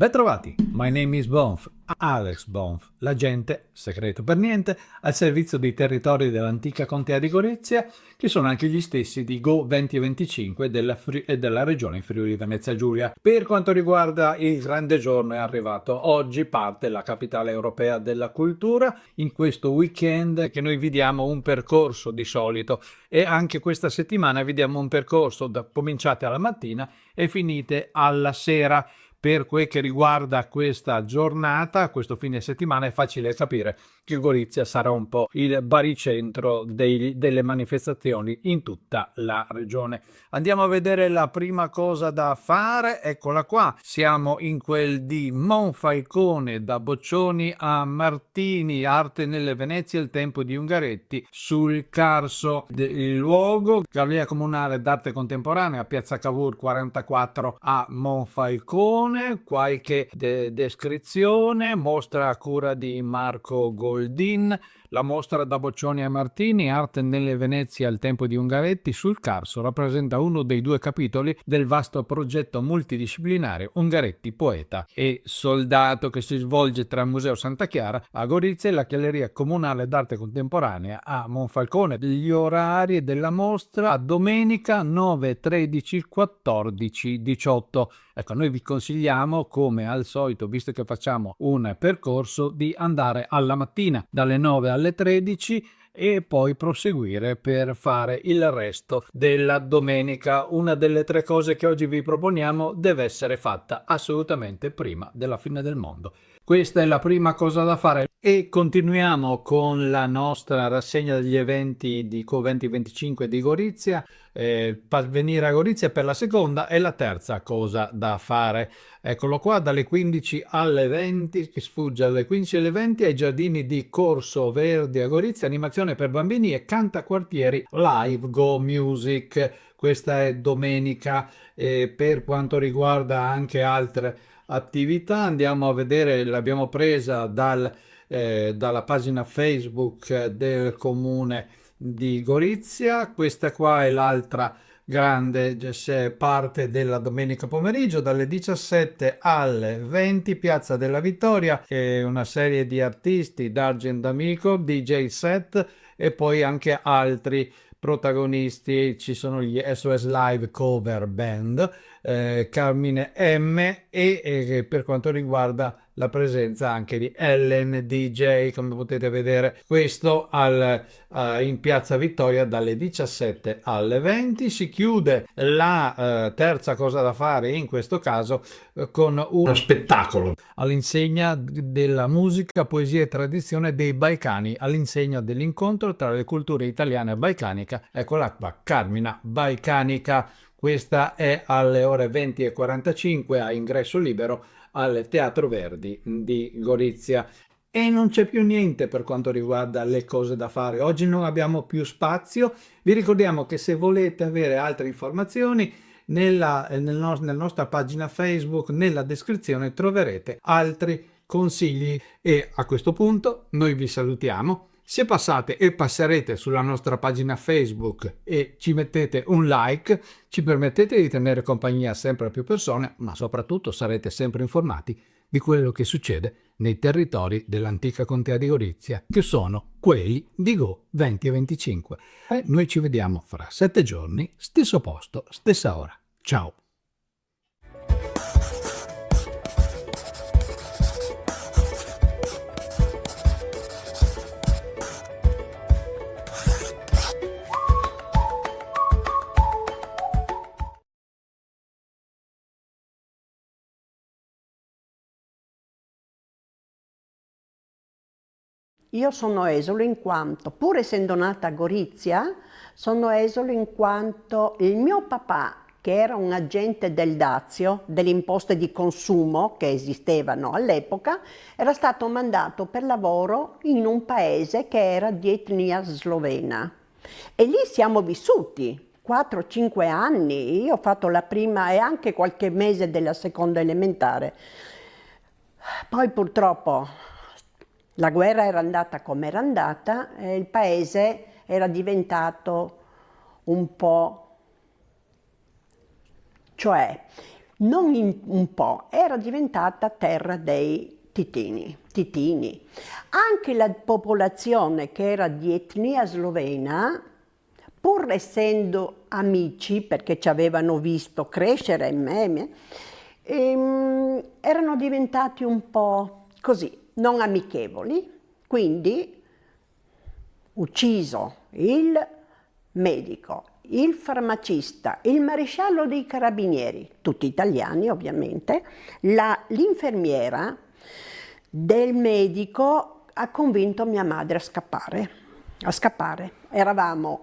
Bentrovati, my name is Bonf, Alex Bonf, l'agente, segreto per niente, al servizio dei territori dell'antica contea di Gorizia, che sono anche gli stessi di Go 2025 della regione Friuli Venezia Giulia. Per quanto riguarda il grande giorno è arrivato, oggi parte la capitale europea della cultura, in questo weekend che noi vediamo un percorso di solito e anche questa settimana vediamo un percorso cominciate alla mattina e finite alla sera. Per quel che riguarda questa giornata, questo fine settimana, è facile capire che Gorizia sarà un po' il baricentro delle manifestazioni in tutta la regione. Andiamo a vedere la prima cosa da fare, eccola qua, siamo in quel di Monfalcone, da Boccioni a Martini, Arte nelle Venezie, il tempo di Ungaretti, sul Carso, il luogo, Galleria Comunale d'Arte Contemporanea, Piazza Cavour 44 a Monfalcone, qualche descrizione, mostra a cura di Marco Goldin, la mostra da Boccioni a Martini, Arte nelle Venezie al tempo di Ungaretti, sul Carso, rappresenta uno dei due capitoli del vasto progetto multidisciplinare Ungaretti, poeta e soldato, che si svolge tra il Museo Santa Chiara a Gorizia e la Galleria Comunale d'Arte Contemporanea a Monfalcone. Gli orari della mostra: domenica 9, 13, 14, 18. Ecco, noi vi consigliamo, come al solito, visto che facciamo un percorso, di andare alla mattina dalle 9 alle 13 e poi proseguire per fare il resto della domenica. Una delle tre cose che oggi vi proponiamo deve essere fatta assolutamente prima della fine del mondo. Questa è la prima cosa da fare e continuiamo con la nostra rassegna degli eventi di Co2025 di Gorizia. Venire a Gorizia per la seconda e la terza cosa da fare. Eccolo qua, dalle 15 alle 20, che sfugge alle 15 alle 20 ai giardini di Corso Verdi a Gorizia, animazione per bambini e cantaquartieri live Go Music. Questa è domenica. Per quanto riguarda anche altre attività, andiamo a vedere, l'abbiamo presa dalla pagina Facebook del comune di Gorizia. Questa qua è l'altra grande parte della domenica pomeriggio dalle 17 alle 20, Piazza della Vittoria, e una serie di artisti, D'Argent Amico, DJ set e poi anche altri protagonisti. Ci sono gli SOS Live Cover Band, Carmine M e per quanto riguarda la presenza anche di Ellen DJ, come potete vedere. Questo in Piazza Vittoria dalle 17 alle 20. Si chiude la terza cosa da fare in questo caso con uno spettacolo all'insegna della musica, poesia e tradizione dei Balcani, all'insegna dell'incontro tra le culture italiana e balcanica. Eccola qua, Carmina Balcanica. Questa è alle ore 20:45 a ingresso libero al Teatro Verdi di Gorizia. E non c'è più niente per quanto riguarda le cose da fare. Oggi non abbiamo più spazio. Vi ricordiamo che se volete avere altre informazioni, nella nostra pagina Facebook, nella descrizione troverete altri consigli. E a questo punto noi vi salutiamo. Se passate e passerete sulla nostra pagina Facebook e ci mettete un like, ci permettete di tenere compagnia sempre a più persone, ma soprattutto sarete sempre informati di quello che succede nei territori dell'antica contea di Gorizia, che sono quelli di Go 2025. E noi ci vediamo fra 7 giorni, stesso posto, stessa ora. Ciao! Io sono esule in quanto, pur essendo nata a Gorizia, sono esule in quanto il mio papà, che era un agente del Dazio, delle imposte di consumo che esistevano all'epoca, era stato mandato per lavoro in un paese che era di etnia slovena. E lì siamo vissuti 4-5 anni, io ho fatto la prima e anche qualche mese della seconda elementare. Poi purtroppo la guerra era andata come era andata e il paese era diventato un po'... cioè un po', era diventata terra dei titini. Anche la popolazione che era di etnia slovena, pur essendo amici, perché ci avevano visto crescere me, erano diventati un po' così, non amichevoli, quindi ucciso il medico, il farmacista, il maresciallo dei carabinieri, tutti italiani ovviamente, l'infermiera del medico ha convinto mia madre a scappare.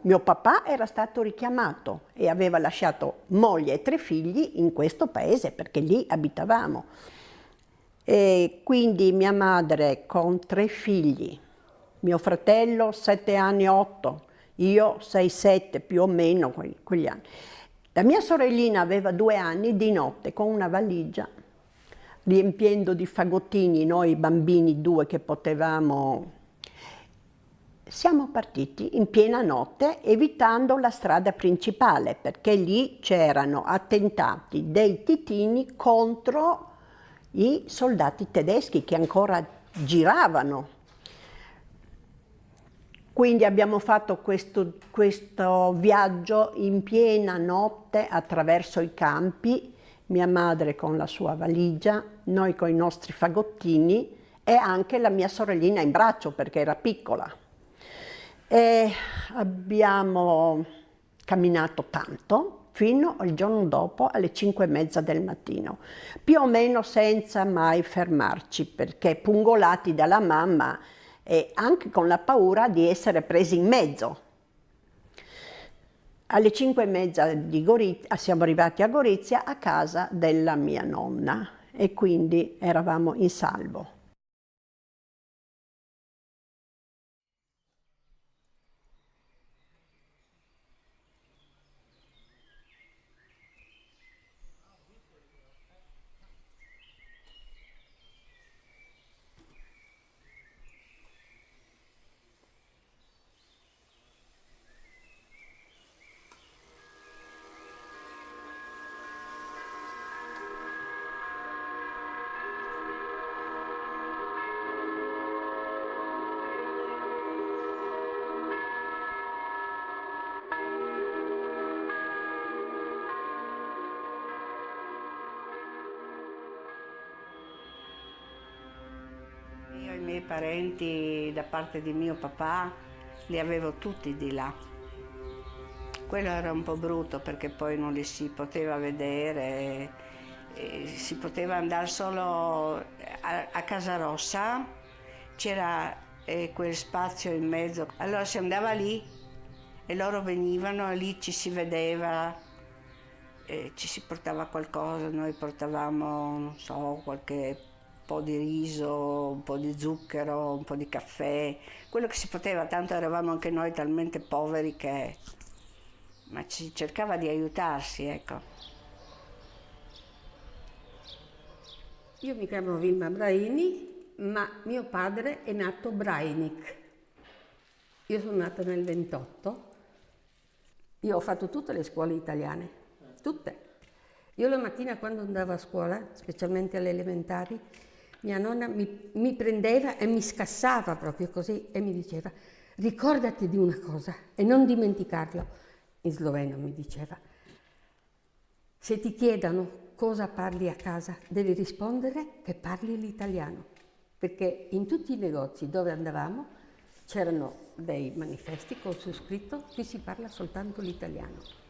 Mio papà era stato richiamato e aveva lasciato moglie e 3 figli in questo paese perché lì abitavamo. E quindi mia madre con 3 figli, mio fratello 7 anni, 8, io 6, 7 più o meno quegli anni. La mia sorellina aveva 2 anni, di notte con una valigia, riempiendo di fagottini noi bambini 2 che potevamo. Siamo partiti in piena notte evitando la strada principale perché lì c'erano attentati dei titini contro i soldati tedeschi che ancora giravano. Quindi abbiamo fatto questo viaggio in piena notte attraverso i campi, mia madre con la sua valigia, noi con i nostri fagottini e anche la mia sorellina in braccio perché era piccola. E abbiamo camminato tanto fino al giorno dopo alle 5:30 del mattino, più o meno senza mai fermarci perché pungolati dalla mamma e anche con la paura di essere presi in mezzo. Alle 5:30 di Gorizia siamo arrivati a Gorizia a casa della mia nonna e quindi eravamo in salvo. Io i miei parenti da parte di mio papà li avevo tutti di là. Quello era un po' brutto perché poi non li si poteva vedere, si poteva andare solo a Casa Rossa, c'era quel spazio in mezzo, allora si andava lì e loro venivano e lì ci si vedeva, ci si portava qualcosa, noi portavamo, non so, qualche po' di riso, un po' di zucchero, un po' di caffè, quello che si poteva, tanto eravamo anche noi talmente poveri che. Ma ci cercava di aiutarsi, ecco. Io mi chiamo Vilma Braini, ma mio padre è nato Brainik. Io sono nata nel 28. Io ho fatto tutte le scuole italiane, tutte. Io la mattina quando andavo a scuola, specialmente alle elementari, mia nonna mi prendeva e mi scassava proprio così e mi diceva: ricordati di una cosa e non dimenticarlo. In sloveno mi diceva: se ti chiedono cosa parli a casa, devi rispondere che parli l'italiano, perché in tutti i negozi dove andavamo c'erano dei manifesti con su scritto: qui si parla soltanto l'italiano.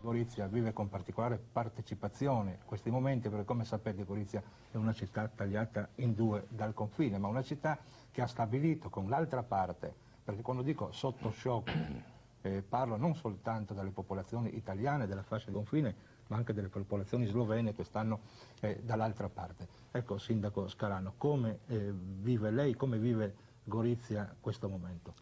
Gorizia vive con particolare partecipazione questi momenti perché, come sapete, Gorizia è una città tagliata in 2 dal confine, ma una città che ha stabilito con l'altra parte, perché quando dico sotto shock parlo non soltanto delle popolazioni italiane della fascia di confine, ma anche delle popolazioni slovene che stanno dall'altra parte. Ecco, Sindaco Scarano, come vive lei, come vive Gorizia questo momento?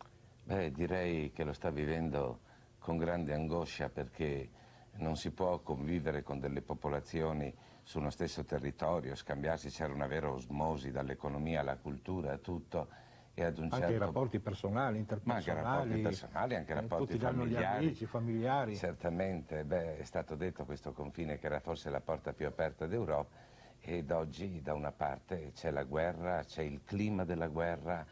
Beh, direi che lo sta vivendo con grande angoscia perché non si può convivere con delle popolazioni su uno stesso territorio, scambiarsi, c'era una vera osmosi dall'economia alla cultura, a tutto. E ad un Anche certo... i rapporti personali, Ma anche interpersonali. rapporti personali, anche rapporti tutti danno gli familiari. amici, familiari. Certamente, beh, è stato detto questo confine che era forse la porta più aperta d'Europa, ed oggi da una parte c'è la guerra, c'è il clima della guerra,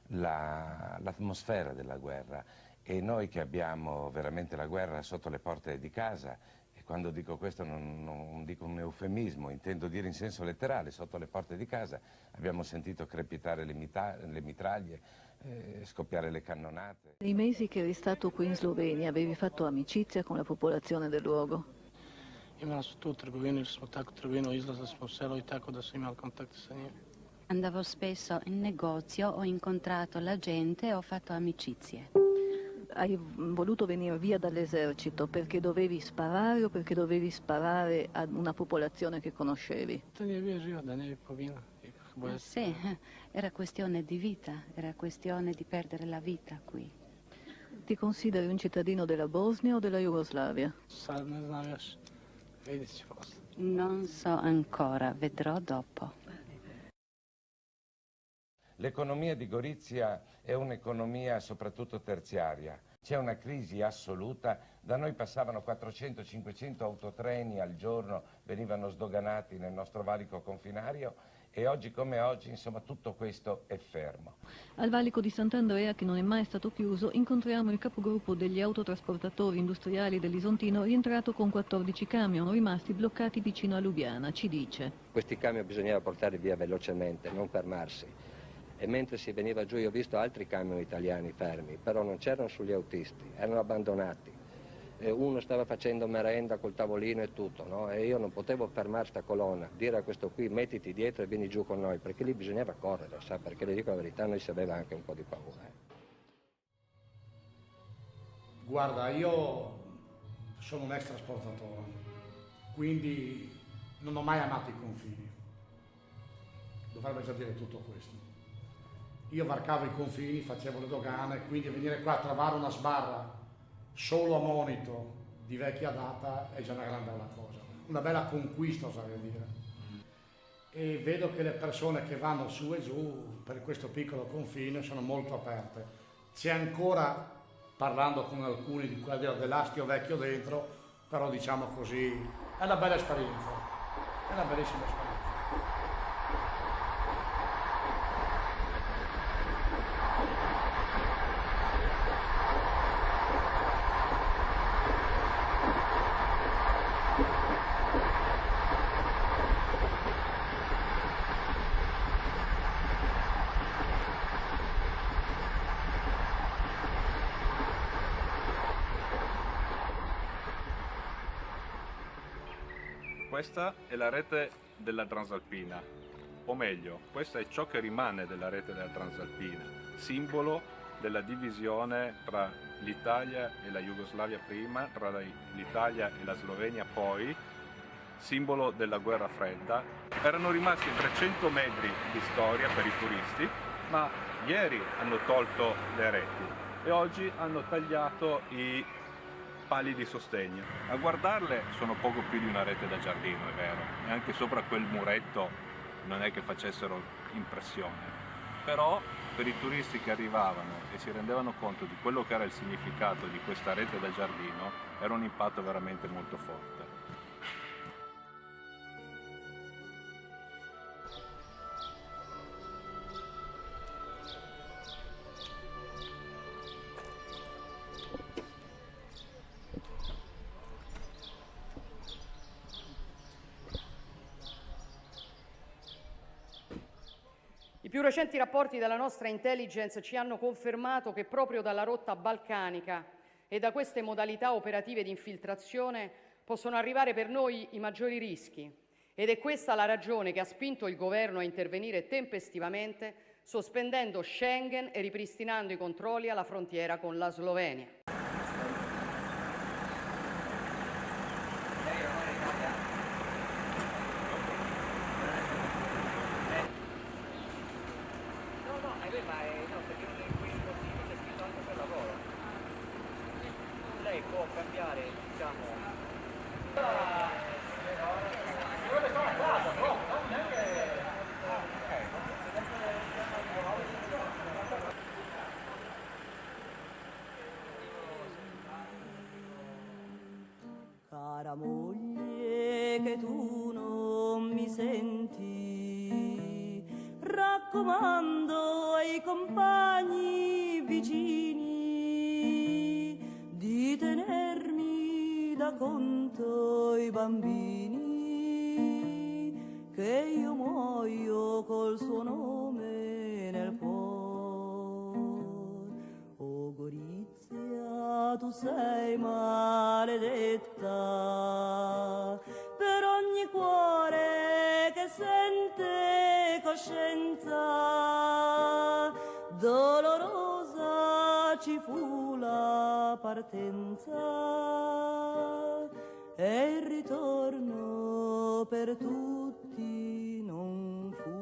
l'atmosfera della guerra, e noi che abbiamo veramente la guerra sotto le porte di casa, e quando dico questo non dico un eufemismo, intendo dire in senso letterale, sotto le porte di casa abbiamo sentito crepitare le mitraglie, scoppiare le cannonate. Nei mesi che eri stato qui in Slovenia avevi fatto amicizia con la popolazione del luogo? Imala su tu u trgovini, jer smo tako trgovinu, izlazili smo u selo i tako da sam imao kontakte sa njima. Andavo spesso in negozio, ho incontrato la gente e ho fatto amicizie. Hai voluto venire via dall'esercito perché dovevi sparare o perché dovevi sparare ad una popolazione che conoscevi? To nije bio život, da ne bi poginuo. Sì, era questione di vita, era questione di perdere la vita qui. Ti consideri un cittadino della Bosnia o della Jugoslavia? Sad ne znam još, vidjet ću posle. Non so ancora, vedrò dopo. L'economia di Gorizia è un'economia soprattutto terziaria. C'è una crisi assoluta, da noi passavano 400-500 autotreni al giorno, venivano sdoganati nel nostro valico confinario, e oggi come oggi, insomma, tutto questo è fermo. Al valico di Sant'Andrea, che non è mai stato chiuso, incontriamo il capogruppo degli autotrasportatori industriali dell'Isontino, rientrato con 14 camion rimasti bloccati vicino a Lubiana. Ci dice: questi camion bisognava portarli via velocemente, non fermarsi. E mentre si veniva giù io ho visto altri camion italiani fermi, però non c'erano sugli autisti, erano abbandonati. E uno stava facendo merenda col tavolino e tutto, no? E io non potevo fermare sta colonna, dire a questo qui mettiti dietro e vieni giù con noi, perché lì bisognava correre, sa? Perché le dico la verità, noi si aveva anche un po' di paura. Guarda, io sono un ex trasportatore, quindi non ho mai amato i confini. Dovrebbe già dire tutto questo. Io varcavo i confini, facevo le dogane, quindi venire qua a trovare una sbarra solo a monito di vecchia data è già una gran bella cosa, una bella conquista, oserei dire. E vedo che le persone che vanno su e giù per questo piccolo confine sono molto aperte. C'è ancora, parlando con alcuni di quelli dell'astio vecchio dentro, però diciamo così, è una bella esperienza, è una bellissima esperienza. Questa è la rete della Transalpina, o meglio, questa è ciò che rimane della rete della Transalpina, simbolo della divisione tra l'Italia e la Jugoslavia prima, tra l'Italia e la Slovenia poi, simbolo della guerra fredda. Erano rimasti 300 metri di storia per i turisti, ma ieri hanno tolto le reti e oggi hanno tagliato i pali di sostegno. A guardarle sono poco più di una rete da giardino, è vero, e anche sopra quel muretto non è che facessero impressione, però per i turisti che arrivavano e si rendevano conto di quello che era il significato di questa rete da giardino, era un impatto veramente molto forte. I più recenti rapporti della nostra intelligence ci hanno confermato che proprio dalla rotta balcanica e da queste modalità operative di infiltrazione possono arrivare per noi i maggiori rischi, ed è questa la ragione che ha spinto il governo a intervenire tempestivamente, sospendendo Schengen e ripristinando i controlli alla frontiera con la Slovenia. Lei può cambiare, diciamo, cara moglie, che tu non mi senti, raccomando ai compagni vicini di tenermi da conto i bambini, che io muoio col suo nome nel cuore. O Gorizia, tu sei maledetta per ogni cuore che sente coscienza. Dolorosa ci fu la partenza e il ritorno per tutti non fu.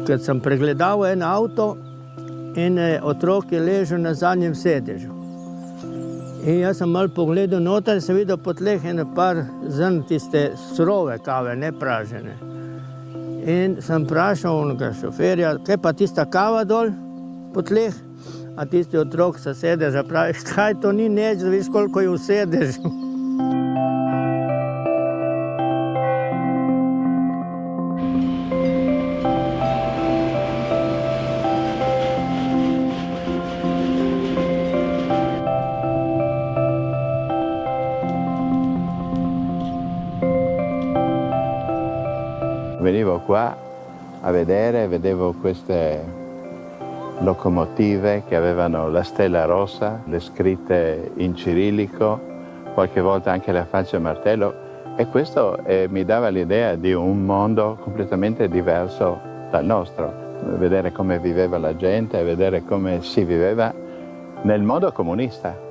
Kad sam pregledao en avto in otrok je ležal na zadnjem sedežu. In jaz sem malo pogledal noter in sem videl po tleh ene par zrn tiste surove kave, ne pražene. In sem vprašal onega šoferja, kaj pa tista kava dol po tleh? A tisti otrok sa sedeža pravi, kaj to ni nič, da vidiš koliko je v sedežu. Venivo qua a vedere, vedevo queste locomotive che avevano la stella rossa, le scritte in cirillico, qualche volta anche la faccia a martello, e questo mi dava l'idea di un mondo completamente diverso dal nostro. Vedere come viveva la gente, vedere come si viveva nel mondo comunista.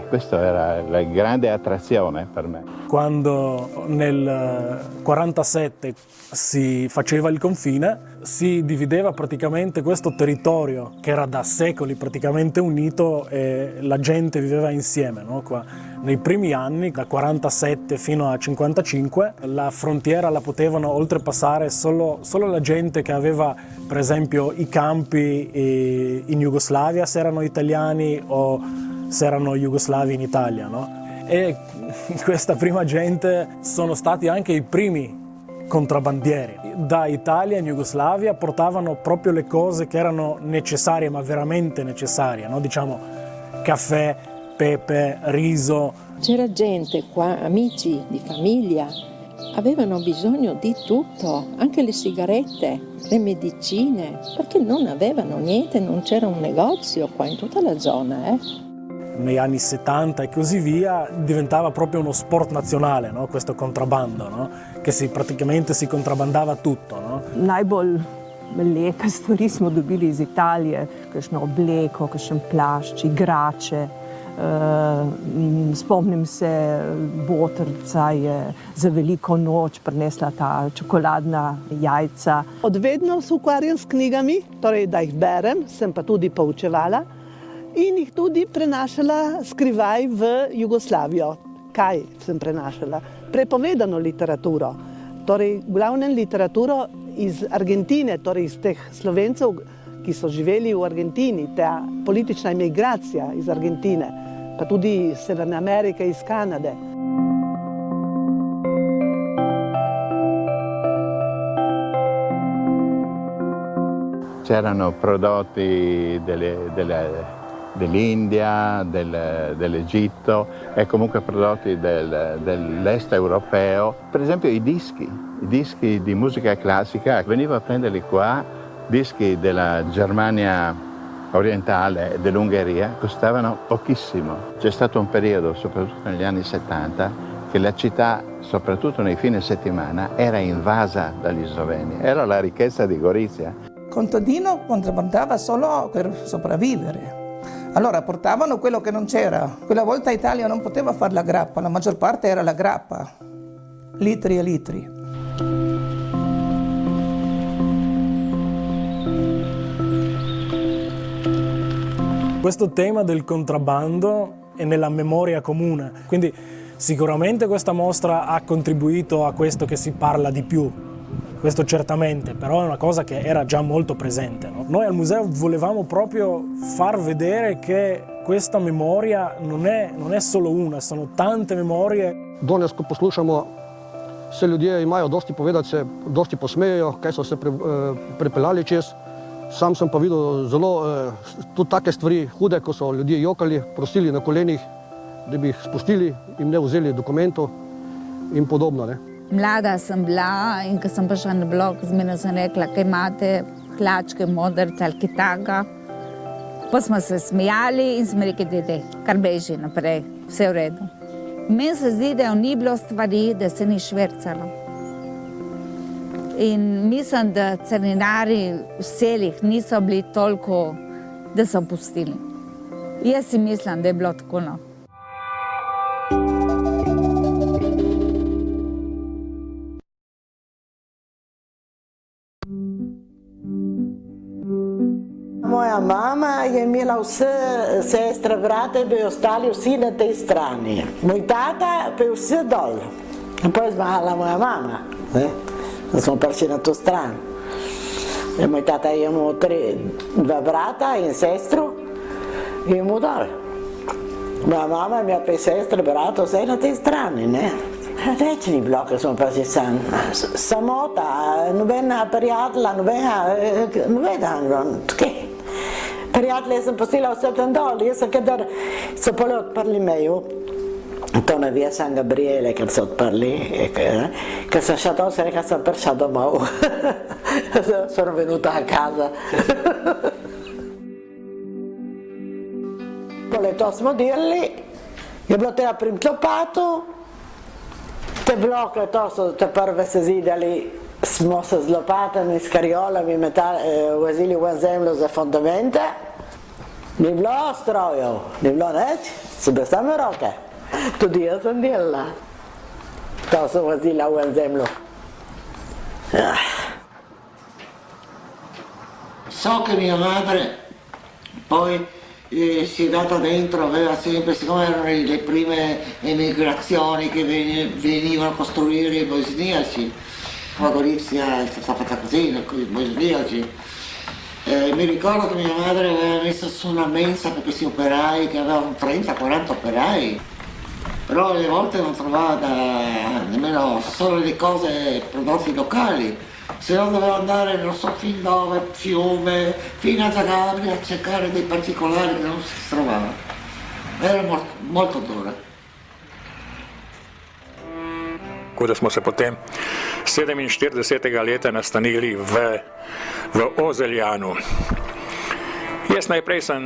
Questa era la grande attrazione per me. Quando nel 1947 si faceva il confine, si divideva praticamente questo territorio che era da secoli praticamente unito e la gente viveva insieme, no? Qua, nei primi anni, da 1947 fino a 1955, la frontiera la potevano oltrepassare solo la gente che aveva, per esempio, i campi in Jugoslavia, se erano italiani o se erano jugoslavi in Italia, no? E questa prima gente sono stati anche i primi contrabbandieri. Da Italia in Jugoslavia portavano proprio le cose che erano necessarie, ma veramente necessarie, no? Diciamo caffè, pepe, riso. C'era gente qua, amici di famiglia, avevano bisogno di tutto, anche le sigarette, le medicine, perché non avevano niente, non c'era un negozio qua in tutta la zona. Negli anni 70 e così via diventava proprio uno sport nazionale, no? Questo contrabbando, no? Che praticamente si contrabbandava tutto. No? Najbolj lepe stvari smo dobili iz Italije, kakšno obleko, kakšen plašč, igrače. Spomnim se, botrca je za veliko noč prinesla ta čokoladna jajca. Od vedno se ukvarjam s knjigami, torej da jih berem, sem pa tudi poučevala in jih tudi prenašala skrivaj v Jugoslavijo. Kaj sem prenašala? Prepovedano literaturo, torej glavnem literaturo iz Argentine, torej iz teh Slovencev, ki so živeli v Argentini, ta politična imigracija iz Argentine, pa tudi iz Severne Amerike, iz Kanade. C'erano prodotti dell'India, dell'Egitto e comunque prodotti dell'est europeo. Per esempio i dischi di musica classica, venivo a prenderli qua, dischi della Germania orientale e dell'Ungheria, costavano pochissimo. C'è stato un periodo, soprattutto negli anni 70, che la città, soprattutto nei fine settimana, era invasa dagli sloveni. Era la ricchezza di Gorizia. Contadino contrabbandava solo per sopravvivere. Allora portavano quello che non c'era. Quella volta Italia non poteva fare la grappa, la maggior parte era la grappa. Litri e litri. Questo tema del contrabbando è nella memoria comune, quindi sicuramente questa mostra ha contribuito a questo che si parla di più. Questo certamente, però è una cosa che era già molto presente. No? Noi al museo volevamo proprio far vedere che questa memoria non è solo una, sono tante memorie. Danes, ko poslušamo, se ljudje imajo dosti povedati, se dosti posmejejo, kaj so se pripeljali čez. Sam sem pa videl zelo tudi take stvari hude, ko so ljudje jokali, prosili na kolenih, da bi jih spustili, jim ne vzeli dokumentov in podobno. Ne? Mlada sem bila in ko sem prišla na blok, zmerno sem rekla, kaj imate, hlačke, modrce ali kaj takega. Pa smo se smejali in smo rekli, dede, kar beži naprej, vse v redu. Meni se zdi, da ni bilo stvari, da se ni švercalo. In mislim, da carinari v selih niso bili toliko, da so pustili. Jaz si mislim, da je bilo tako. No. Moja mama je imela vse sestre, brate, bi ostali vsi na tej strani. Moj tata pa je vse dol. In potem je zmagala moja mama. Da smo prišli na to stran. Moj tata je imel dva brata in sestro in imel dol. Moja mama je imela pa sestre, brata, vse na tej strani. Reč ni bilo, ker smo prišli sam. Samota, nobena prijatelja, nobena. Prijatelje sem postila vse tam dol. Jaz sem, kadar so pole odprli mejo, to ne ve, sem Gabriele, ker so odprli. Ker sem šla dol, sem rekla, sem prišla domov. Sono venuta a casa. Pole to smo delali, je bilo treba primiti lopato, te bloke, to so te prve se zidali, smo se z lopatami, s kariolami vozili v zemljo za fundamente. Ni bilo strojev, ni bilo nič, so bile same roke. Tudi jaz sem delala. To sem vozila v zemljo. So che mia madre poi si è data dentro, aveva sempre, siccome erano le prime emigrazioni che venivano a costruire i bosniaci, la Gorizia è stata fatta così, con i bosniaci. Mi ricordo che mia madre aveva messo su una mensa per questi operai, che avevano 30-40 operai. però alle volte non trovava nemmeno solo le cose prodotti locali, se no doveva andare non so fin dove, Fiume, fino a Zagabria a cercare dei particolari che non si trovava. Era molto dura. Ko da smo se potem 47. leta nastanili v Ozeljanu. Jaz najprej sem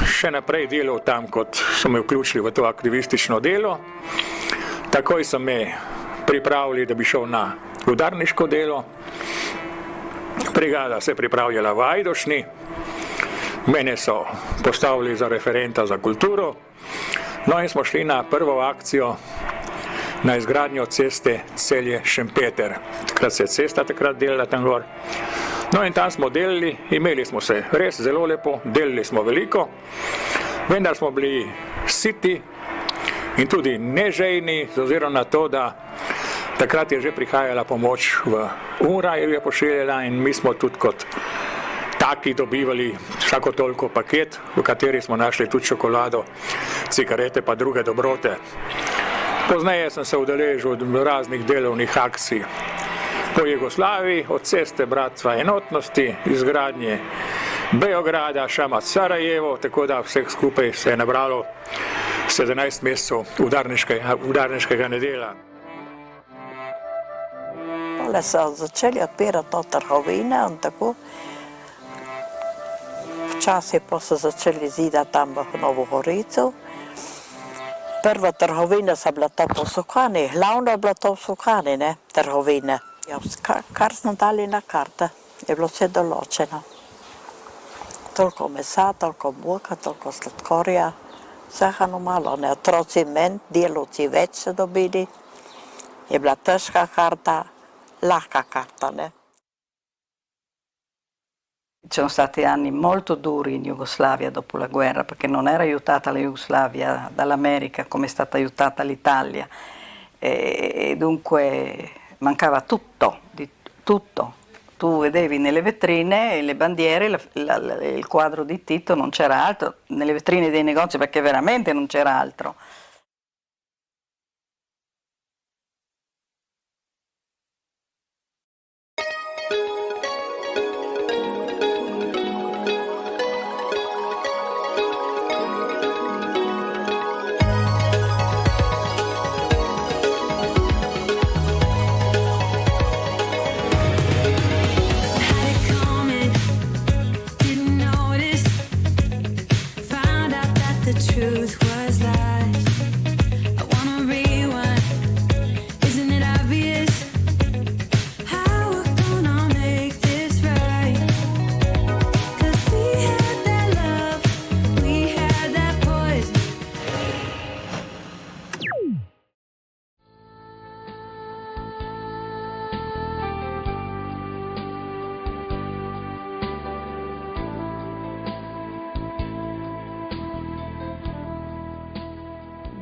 še naprej delal tam, kot so me vključili v to aktivistično delo. Takoj so me pripravili, da bi šel na udarniško delo. Brigada se je pripravljala v Ajdošni. Mene so postavili za referenta za kulturo. No in smo šli na prvo akcijo na izgradnjo ceste Celje-Šempeter. Takrat se je cesta delala tam gor. No in tam smo delali, imeli smo se res zelo lepo, delali smo veliko, vendar smo bili siti in tudi nežejni, z ozirom na to, da takrat je že prihajala pomoč v UNRWA, je pošiljala in mi smo tudi kot taki dobivali vsako toliko paket, v kateri smo našli tudi čokolado, cigarete pa druge dobrote. Pozneje sem se udeležil raznih delovnih akcij po Jugoslaviji, od ceste Bratstva enotnosti, izgradnje Beograda, Šamac, Sarajevo, tako da vseh skupaj se je nabralo 17 mesecev udarniškega nedela. Pole so začeli odpirati to trgovine in tako. Včasih pa so začeli zidati tam v Novo Gorico. Prva trgovina so bila to po Sokani, glavno je bila to v Sokani, ne, trgovine. Ja, kar smo dali na karte, je bilo vse določeno. Toliko mesa, toliko buka, toliko sladkorja, vsega malo, ne, otroci manj, delavci več so dobili. Je bila težka karta, lahka carta, ne. Ci sono stati anni molto duri in Jugoslavia dopo la guerra, perché non era aiutata la Jugoslavia dall'America come è stata aiutata l'Italia, e dunque mancava tutto, tutto. Tu vedevi nelle vetrine le bandiere, il quadro di Tito, non c'era altro, nelle vetrine dei negozi, perché veramente non c'era altro.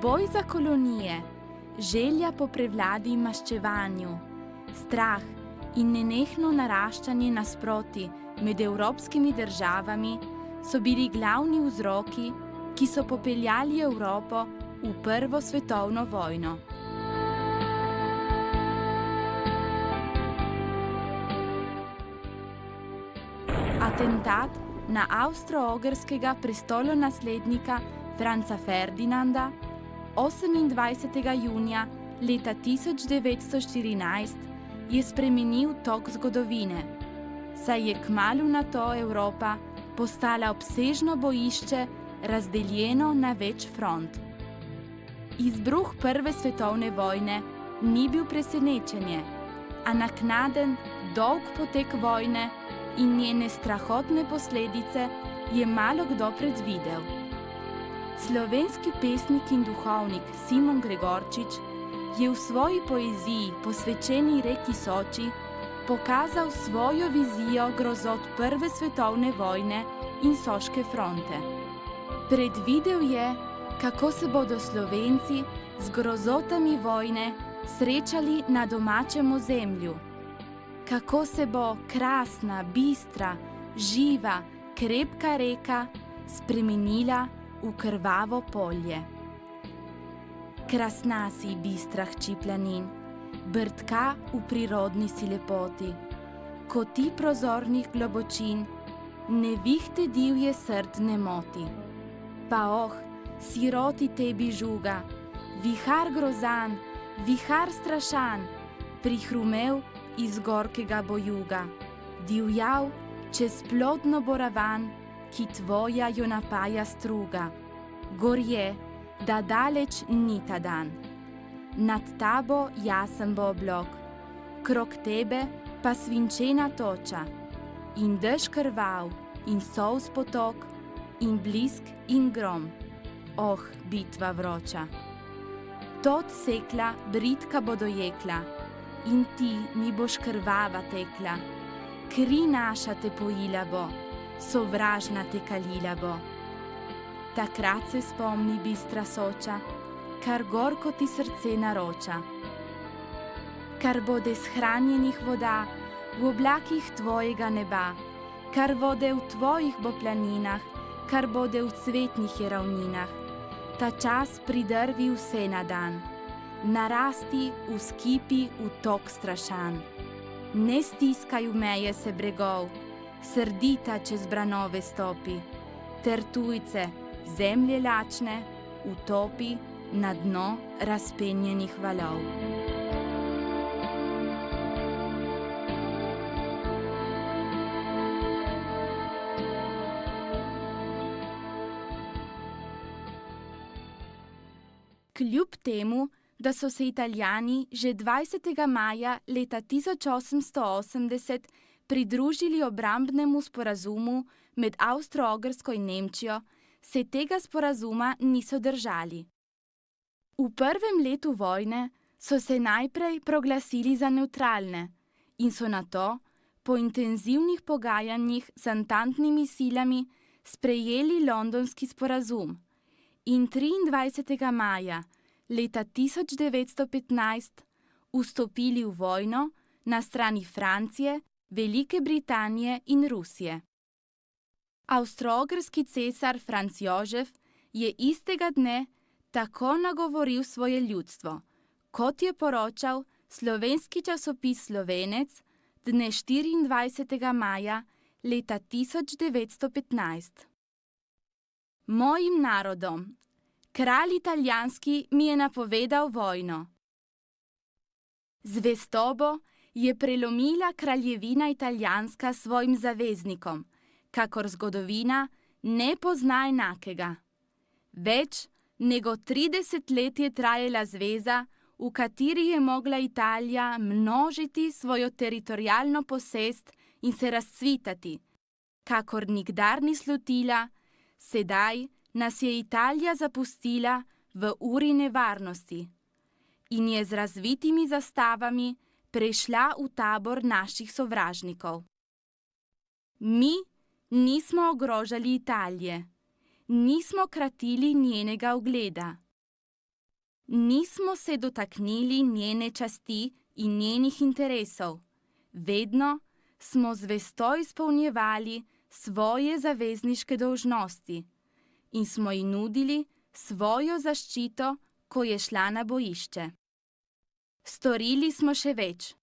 Boj za kolonije, želja po prevladi in maščevanju, strah in nenehno naraščanje nasproti med evropskimi državami so bili glavni vzroki, ki so popeljali Evropo v Prvo svetovno vojno. Atentat na avstro-ogrskega prestolonaslednika Franca Ferdinanda 28. junija leta 1914 je spremenil tok zgodovine, saj je kmalu nato Evropa postala obsežno bojišče, razdeljeno na več front. Izbruh Prve svetovne vojne ni bil presenečenje, a naknaden dolg potek vojne in njene strahotne posledice je malo kdo predvidel. Slovenski pesnik in duhovnik Simon Gregorčič je v svoji poeziji posvečeni reki Soči pokazal svojo vizijo grozot Prve svetovne vojne in Soške fronte. Predvidel je, kako se bodo Slovenci z grozotami vojne srečali na domačem ozemlju, kako se bo krasna, bistra, živa, krepka reka spremenila v krvavo polje. Krasna si bistra hči planin, brtka v prirodni si lepoti. Ko ti prozornih globočin, nevihte divje srd ne moti. Pa siroti tebi žuga, vihar grozan, vihar strašan, prihrumev iz gorkega bojuga, divjav čez plodno boravan, ki tvoja jo napaja struga. Gorje, da daleč ni ta dan. Nad tabo jasen bo oblok, krok tebe pa svinčena toča, in dež krvav, in solz potok, in blisk, in grom. Bitva vroča. Tot sekla bridka bo dojekla, in ti mi boš krvava tekla. Kri naša te pojila bo, sovražna te kalila bo. Takrat se spomni bistra Soča, kar gorko ti srce naroča. Kar bode shranjenih voda v oblakih tvojega neba, kar vode v tvojih bo planinah, kar bode v cvetnih je ravninah. Ta čas pridrvi vse na dan, narasti v skipi v tok strašan. Ne stiskaj v meje se bregov, srdita čez branove stopi, ter tujce, zemlje lačne, utopi na dno razpenjenih valov. Kljub temu, da so se Italijani že 20. maja leta 1880 pridružili obrambnemu sporazumu med Avstro-Ogrsko in Nemčijo, se tega sporazuma niso držali. V prvem letu vojne so se najprej proglasili za nevtralne in so nato, po intenzivnih pogajanjih z antantnimi silami, sprejeli londonski sporazum in 23. maja leta 1915 vstopili v vojno na strani Francije, Velike Britanije in Rusije. Avstro-Ogrski cesar Franc Jožef je istega dne tako nagovoril svoje ljudstvo, kot je poročal slovenski časopis Slovenec dne 24. maja leta 1915. Mojim narodom, kralj italijanski mi je napovedal vojno. Zvestobo je prelomila kraljevina italijanska svojim zaveznikom, kakor zgodovina ne pozna enakega. Več nego 30 let je trajala zveza, v kateri je mogla Italija množiti svojo teritorijalno posest in se razcvitati, kakor nikdar ni slutila, sedaj nas je Italija zapustila v uri nevarnosti in je z razvitimi zastavami prešla v tabor naših sovražnikov. Mi nismo ogrožali Italije, nismo kratili njenega ugleda, nismo se dotaknili njene časti in njenih interesov, vedno smo zvesto izpolnjevali svoje zavezniške dolžnosti in smo ji nudili svojo zaščito, ko je šla na bojišče. Storili smo še več.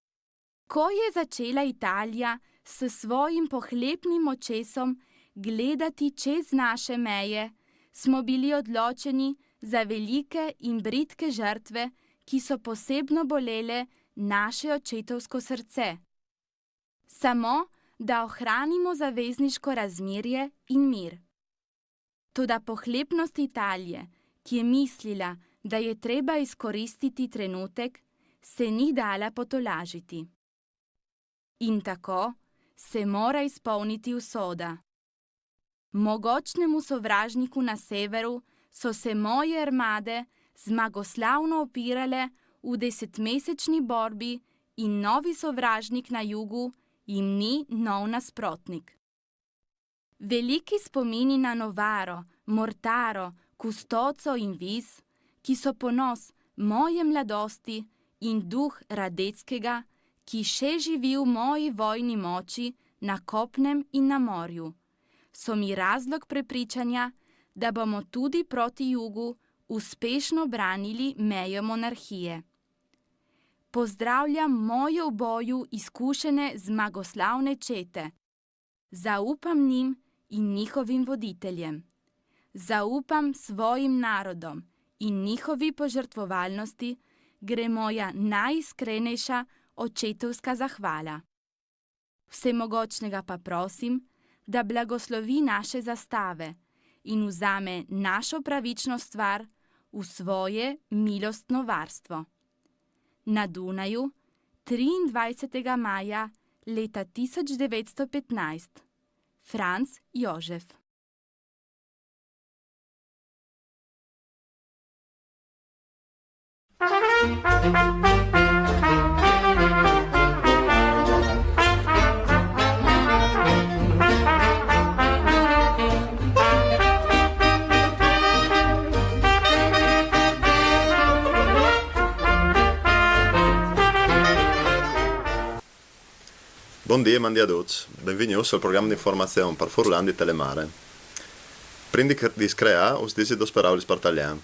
Ko je začela Italija s svojim pohlepnim očesom gledati čez naše meje, smo bili odločeni za velike in bridke žrtve, ki so posebno bolele naše očetovsko srce. Samo, da ohranimo zavezniško razmerje in mir. Toda pohlepnost Italije, ki je mislila, da je treba izkoristiti trenutek, se ni dala potolažiti. In tako se mora izpolniti usoda. Mogočnemu sovražniku na severu so se moje armade zmagoslavno opirale v 10-mesečni borbi in novi sovražnik na jugu jim ni nov nasprotnik. Veliki spomini na Novaro, Mortaro, Custozo in Vis, ki so ponos moje mladosti in duh Radeckega, ki še živi v moji vojni moči na kopnem in na morju, so mi razlog prepričanja, da bomo tudi proti jugu uspešno branili meje monarhije. Pozdravljam mojo v boju izkušene zmagoslavne čete. Zaupam njim in njihovim voditeljem. Zaupam svojim narodom in njihovi požrtvovalnosti gre moja najiskrenejša očetovska zahvala. Vsemogočnega pa prosim, da blagoslovi naše zastave in vzame našo pravično stvar v svoje milostno varstvo. Na Dunaju 23. maja leta 1915. Franz Jožef. Bon dia, mandi a tots. Benvenuts al programa d'informació per Furlan di Telemare. Prima di creare, us disi dos paraules per tagliare.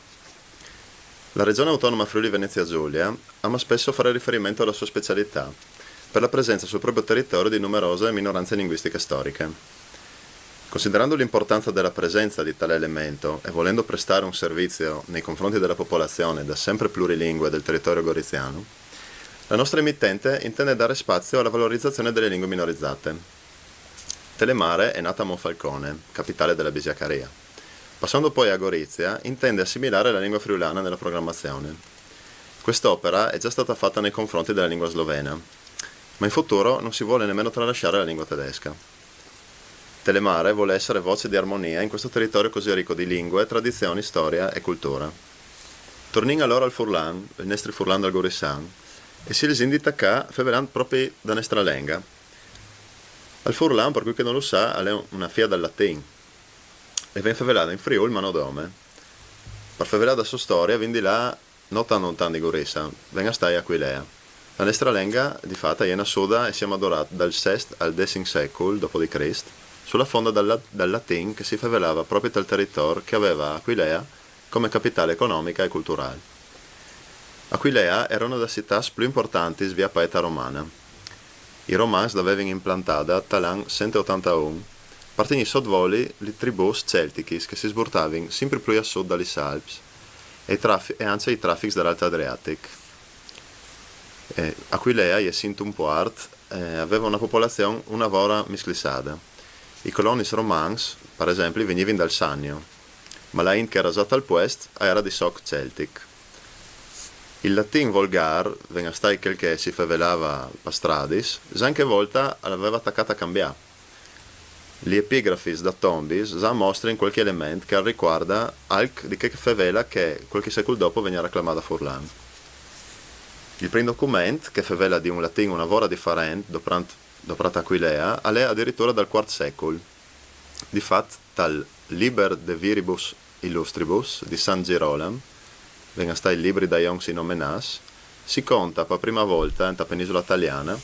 La regione autonoma Friuli-Venezia Giulia ama spesso fare riferimento alla sua specialità, per la presenza sul proprio territorio di numerose minoranze linguistiche storiche. Considerando l'importanza della presenza di tale elemento e volendo prestare un servizio nei confronti della popolazione da sempre plurilingue del territorio goriziano, la nostra emittente intende dare spazio alla valorizzazione delle lingue minorizzate. Telemare è nata a Monfalcone, capitale della Bisiacaria. Passando poi a Gorizia, intende assimilare la lingua friulana nella programmazione. Quest'opera è già stata fatta nei confronti della lingua slovena, ma in futuro non si vuole nemmeno tralasciare la lingua tedesca. Telemare vuole essere voce di armonia in questo territorio così ricco di lingue, tradizioni, storia e cultura. Torniamo allora al Furlan, il nostro Furlan del Gorissan, e si les indita che fevelan proprio da nostra lingua. Al Furlan, per cui che non lo sa, è una fia dal latin e viene fevelata in Friul Manodome. Per fevelata sua storia, quindi là non tanto lontano di Gorissan, venga stai a Aquilea. La nostra lingua, di fatto, è una soda e siamo adorati dal VI al X secolo d.C. sulla fonda dal latin che si fevelava proprio dal territorio che aveva Aquilea come capitale economica e culturale. Aquilea era una delle città più importanti via poeta romana. I romani l'avevano implantata dall'anno 181, partendo sottovoli le tribus celtiche che si sburtavano sempre più a sud dalle Alpi e anche i traffici dall'Alto Adriatico. Aquilea e Sintumpuart aveva una popolazione una volta misclisata. I coloni romani, per esempio, venivano dal Sannio, ma la che era sotto al puest era di soc celtic. Il latin volgar, venga stai quel che si fevelava per stradis, anche volta aveva attaccato a cambiare. Gli epigrafis da tombis già mostrano qualche elemento che riguarda alc di che fevela che qualche secolo dopo veniva reclamata a Furlan. Il primo documento, che fevela di un latino una vora differente dopo Aquilea, è addirittura dal IV secolo. Di fatto, tal Liber de Viribus Illustribus di San Girolamo, venga stai i libri da Ionx in Omenas, si conta per prima volta nella penisola italiana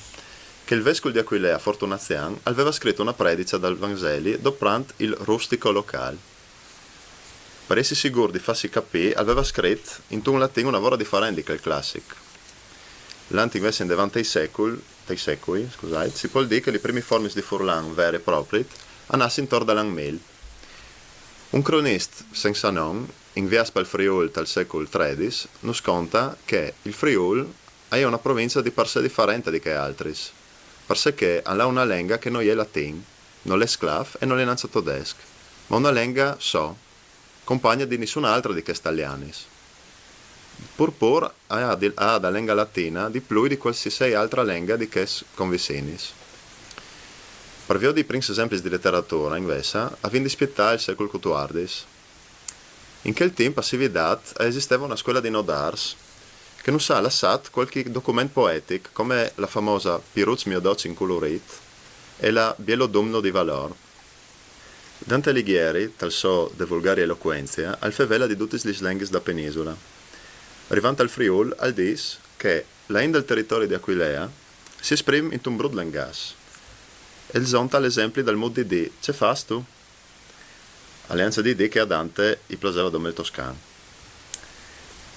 che il vescovo di Aquilea Fortunazian aveva scritto una predica dal Vangeli doprant il rustico locale. Per essere sicuro di farsi capire, aveva scritto in un latino una vora differente che il classico. L'antico invece in davanti ai secoli, si può dire che le prime forme di Furlan vere e proprie andassero intorno all'anno 1000. Un cronista senza nome, in Viaspa il Friul dal secolo XIII, nos conta che il Friul è una provincia di per sé differente di che altri, perché ha una lingua che non è latin, non è sclav e non è nanza tedesco, ma una lingua compagna di nessun'altra di questi italiani. Purpur ha da lingua latina di più di qualsiasi altra lingua di che convicini. Per via di primi esempi di letteratura, invece, avviene di spiettare il secolo XIV. In quel tempo a Cividad esisteva una scuola di nodars che non sa lasciato qualche documento poetico come la famosa Piruz Miodoc in colorit e la Bielodumno di Valor. Dante Alighieri, tal suo de vulgari eloquenzia, al fevela di tutti gli linguis da penisola. Arrivando al Friul, al dis che l'ain del territorio di Aquilea si esprime in un brut langas. E il zonta l'esempio dal mod di D, ce fas tu? Alleanza di D che a Dante i plaseva dome il toscano.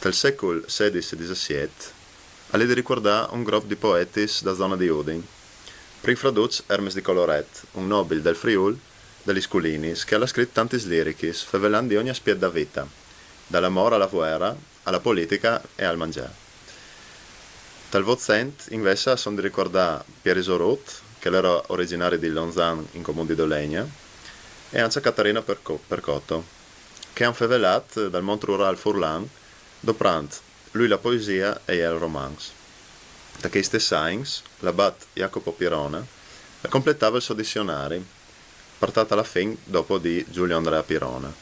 Dal secolo XVI e XVII alle di ricordare un gruppo di poeti da zona di Udin. Prin fraduts Hermes di Coloret, un nobile del Friul, degli Sculinis, che ha scritto tanti lirichis, favelando di ogni aspetto da vita, dall'amore alla guerra, alla politica e al mangiare. Tal vozent, invece, sono di ricordare Pierre Isorot, che era originario di Lonzan in comune di Dolegna, e anche Caterina Percotto, che hanno favelato dal mondo rurale Furlan, doprant lui la poesia e il romance. Da queste signs, l'abbat Jacopo Pirona completava il suo dizionario, portato alla fine dopo di Giulio Andrea Pirona.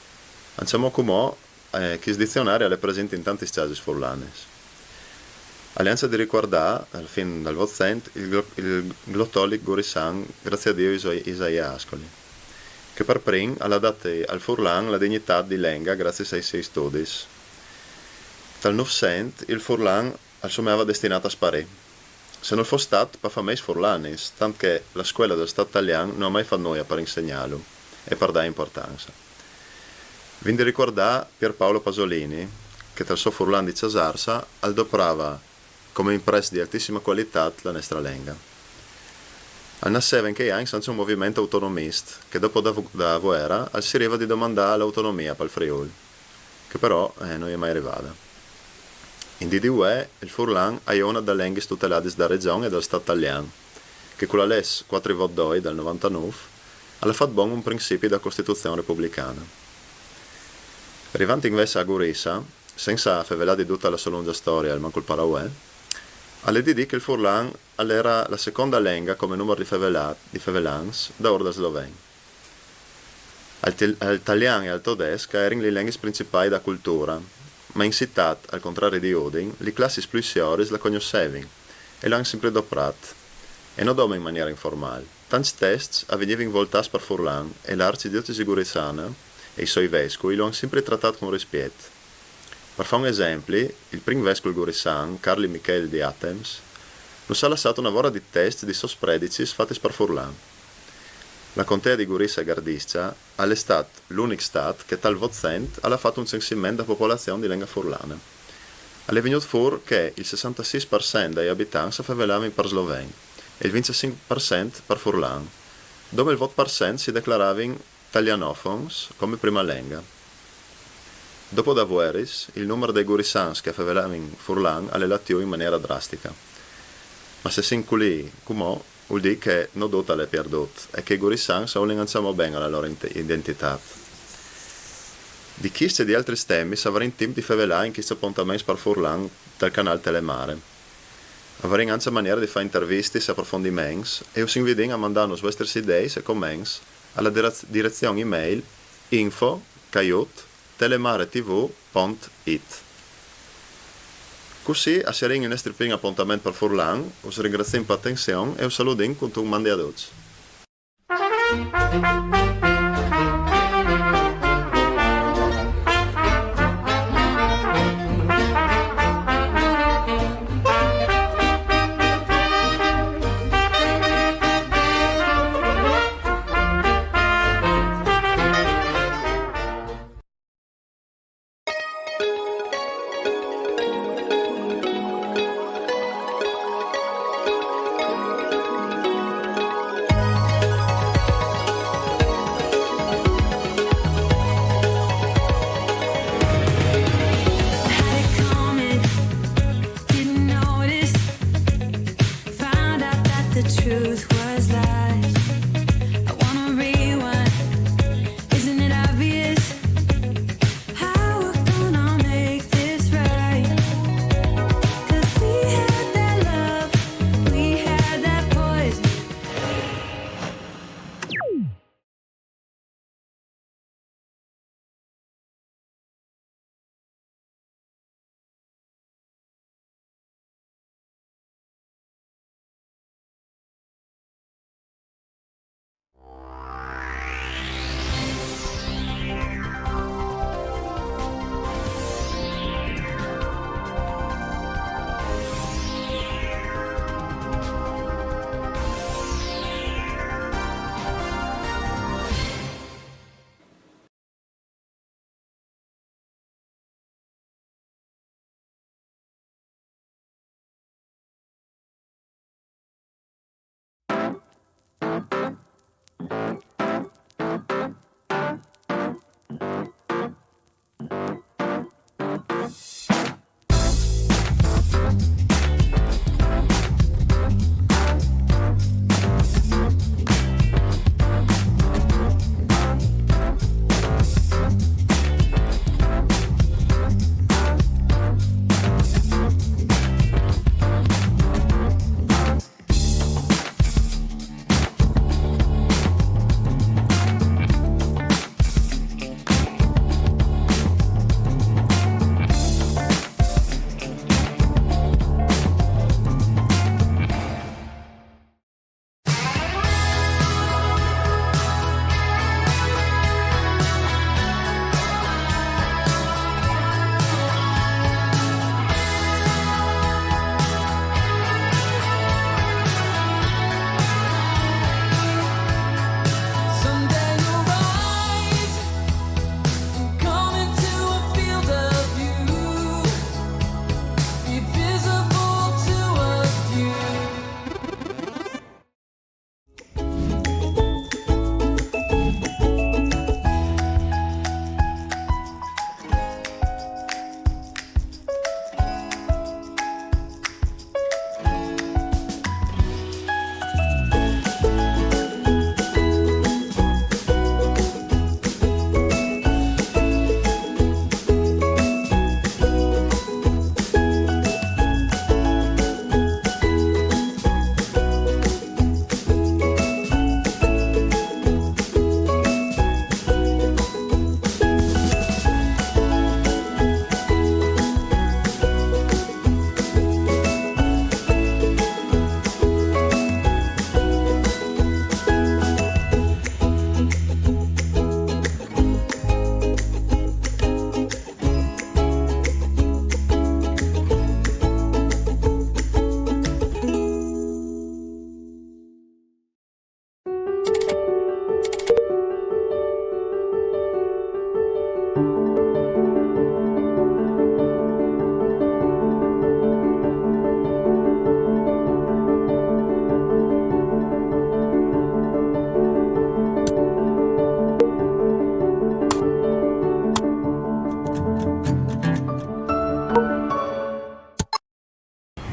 Andiamo come che il dizionario è presente in tanti stasi furlanes. Alleanza di ricordare, al fin dal vozent, il glottolic Gurisan, grazie a Dio Isaia Ascoli, che per prim ha dato al Furlan la dignità di Lenga grazie ai suoi studi. Dal Novcent il Furlan assumeva destinato a sparire. Se non fosse stato per famiglie furlanis, tanto che la scuola del Stato italiano non ha mai fatto noia per insegnarlo e per dare importanza. Vindi ricordare Pierpaolo Pasolini, che dal suo Furlan di Cesarsa adoprava come impress di altissima qualità la nostra lingua. Al nasceva anche anche senza un movimento autonomista, che dopo da guerra si arriva di domandare l'autonomia per il Friuli, che però non è mai arrivata. In DDUE il Furlan è una delle lingue tutelate dalla regione e dallo Stato italiano, che con la legge 4 del 99 ha fatto buon un principio della Costituzione repubblicana. Arrivando invece a Gurisa, senza favelare di tutta la sua lunga storia al manco il Paraguay, alle DD che il Furlan era la seconda lingua come numero di favelans da ora da Sloven. All'italiano e al tedesco erano le lingue principali da cultura, ma in città, al contrario di Udin, le classi più signore la conoscevano e l'hanno sempre adoperato, e non in maniera informale. Tanti testi avvenivano voltati per Furlan e l'arcidiocesi gurisana e i suoi vescovi lo hanno sempre trattato con rispetto. Per fare un esempio, il primo vescovo gurisan, Carli Michele di Atems, non ha lasciato una vora di testi di sospredici fatti per Furlan. La contea di Gurisa e Gardiscia è stato l'unico stato che tal vozent ha fatto un censimento della popolazione di lingua furlana. È venuto fuori che il 66% degli abitanti favelavano per sloveni e il 25% per Furlan, dove il 20% si declaravano italianofons come prima lingua. Dopo da Vueris, il numero dei gurisans che favelavano in Furlan è latio in maniera drastica. Ma se si inculi come vuol dire che non dota le perdute e che i gurisans non lanciamo bene la loro identità. Di questi e di altri temi avremo tempo di favelare in questi appuntamenti per Furlan del canale Telemare. Avremo anche maniera di fare interviste e approfondimenti e us invitiamo a mandare le vostre idee e commenti alla direzione email info@telemaretv.it. Così asserimo il nostro primo appuntamento per Furlan, us ringraziamo per l'attenzione e us salutiamo con un mandi ad oggi.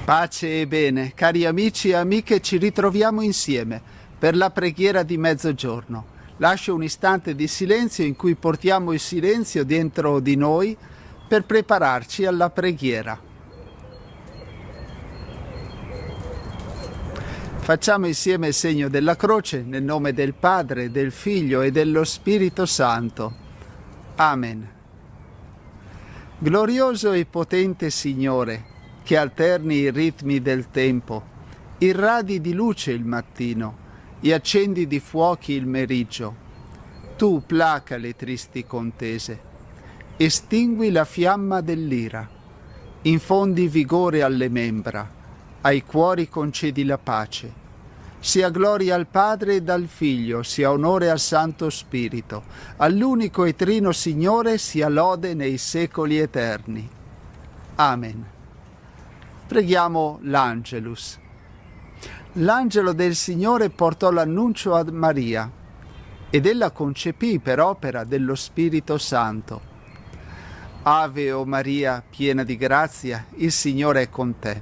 Pace e bene, cari amici e amiche, ci ritroviamo insieme per la preghiera di mezzogiorno. Lascio un istante di silenzio in cui portiamo il silenzio dentro di noi per prepararci alla preghiera. Facciamo insieme il segno della croce nel nome del Padre, del Figlio e dello Spirito Santo. Amen. Glorioso e potente Signore, che alterni i ritmi del tempo, irradi di luce il mattino e accendi di fuochi il meriggio. Tu placa le tristi contese, estingui la fiamma dell'ira, infondi vigore alle membra, ai cuori concedi la pace. Sia gloria al Padre e al Figlio, sia onore al Santo Spirito, all'unico e trino Signore sia lode nei secoli eterni. Amen. Preghiamo l'Angelus. L'angelo del Signore portò l'annuncio a Maria ed ella concepì per opera dello Spirito Santo. Ave o Maria, piena di grazia, il Signore è con te.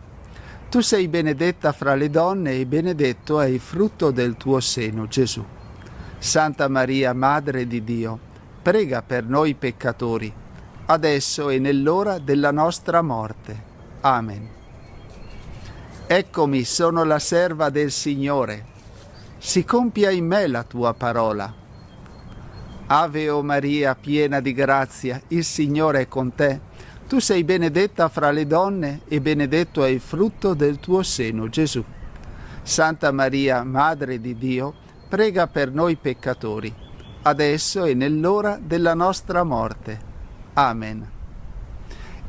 Tu sei benedetta fra le donne e benedetto è il frutto del tuo seno, Gesù. Santa Maria, Madre di Dio, prega per noi peccatori, adesso e nell'ora della nostra morte. Amen. Eccomi, sono la serva del Signore. Si compia in me la tua parola. Ave o Maria, piena di grazia, il Signore è con te. Tu sei benedetta fra le donne e benedetto è il frutto del tuo seno, Gesù. Santa Maria, Madre di Dio, prega per noi peccatori, adesso e nell'ora della nostra morte. Amen.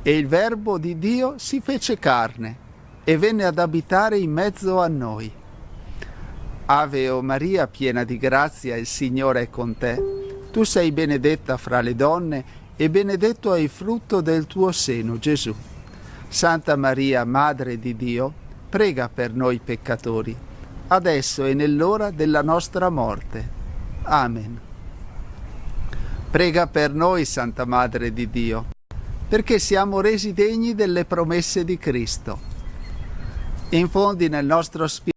E il Verbo di Dio si fece carne e venne ad abitare in mezzo a noi. Ave o Maria, piena di grazia, il Signore è con te. Tu sei benedetta fra le donne e benedetto è il frutto del tuo seno, Gesù. Santa Maria, Madre di Dio, prega per noi peccatori, adesso e nell'ora della nostra morte. Amen. Prega per noi, Santa Madre di Dio, perché siamo resi degni delle promesse di Cristo. Infondi nel nostro spirito